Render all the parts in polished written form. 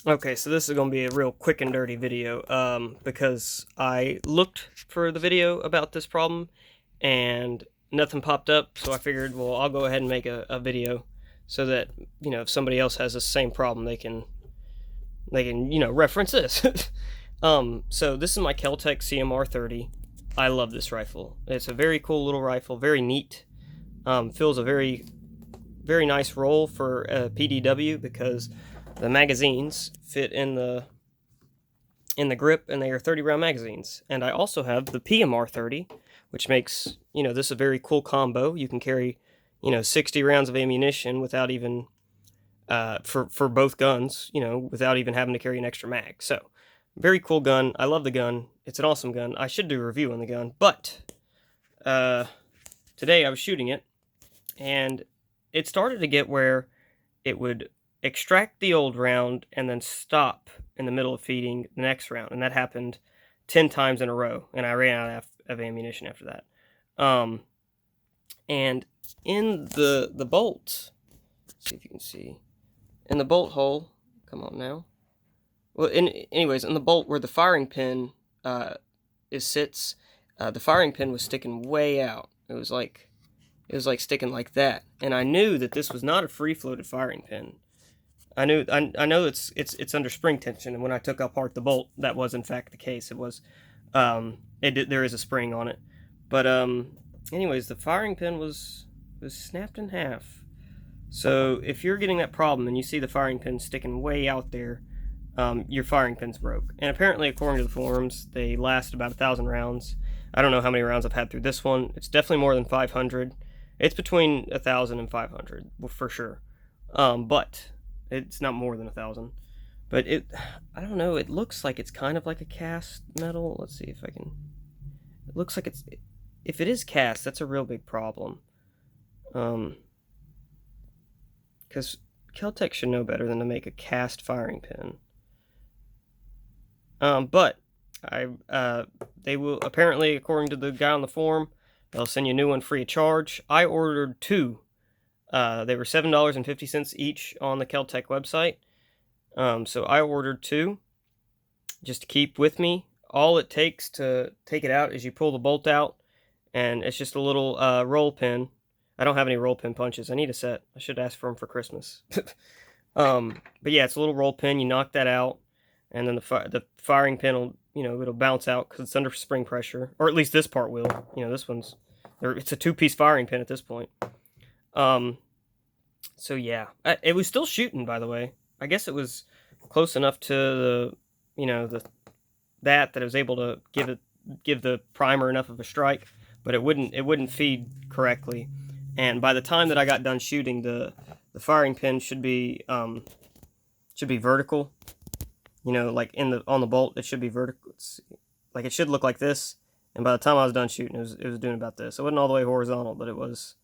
Okay, so this is going to be a real quick and dirty video, because I looked for the video about this problem, and nothing popped up, so I figured, well, I'll go ahead and make a video, so that, if somebody else has the same problem, they can reference this. So this is my Kel-Tec CMR 30. I love this rifle. It's a very cool little rifle, very neat. Fills a very, very nice role for PDW because the magazines fit in the grip, and they are 30 round magazines. And I also have the PMR 30, which makes this a very cool combo. You can carry 60 rounds of ammunition without even for both guns, without even having to carry an extra mag. So very cool gun. I love the gun. It's an awesome gun. I should do a review on the gun, but today I was shooting it, and it started to get where it would extract the old round and then stop in the middle of feeding the next round, and that happened 10 times in a row, and I ran out of ammunition after that. And in the bolt, see if you can see, in the bolt hole, come on now. Well, anyways, in the bolt where the firing pin sits, the firing pin was sticking way out. It was like sticking like that, and I knew that this was not a free floated firing pin. I know it's under spring tension, and when I took apart the bolt, that was in fact the case. It was, there is a spring on it, but anyways, the firing pin was snapped in half. So if you're getting that problem and you see the firing pin sticking way out there, your firing pin's broke. And apparently, according to the forums, they last about 1,000 rounds. I don't know how many rounds I've had through this one. It's definitely more than 500. It's between 1,000 and 500 for sure, but it's not more than 1,000. But I don't know, it looks like it's kind of like a cast metal. Let's see if I can. It looks like if it is cast, that's a real big problem. Because Kel-Tec should know better than to make a cast firing pin. But they will, apparently, according to the guy on the forum, they'll send you a new one free of charge. I ordered two. They were $7.50 each on the Kel-Tec website. So I ordered two just to keep with me. All it takes to take it out is you pull the bolt out, and it's just a little roll pin. I don't have any roll pin punches. I need a set. I should ask for them for Christmas. But yeah, it's a little roll pin. You knock that out, and then the firing pin will, it'll bounce out because it's under spring pressure, or at least this part will. This one's, it's a two-piece firing pin at this point. So yeah, it was still shooting, by the way. I guess it was close enough to the that I was able to give the primer enough of a strike, but it wouldn't feed correctly. And by the time that I got done shooting, the firing pin should be vertical. Like on the bolt, it should be vertical. Like it should look like this. And by the time I was done shooting, it was doing about this. It wasn't all the way horizontal, but it wasn't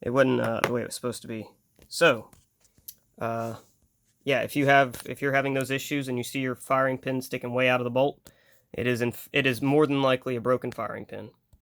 the way it was supposed to be. So, yeah, if you're having those issues and you see your firing pin sticking way out of the bolt, it is more than likely a broken firing pin.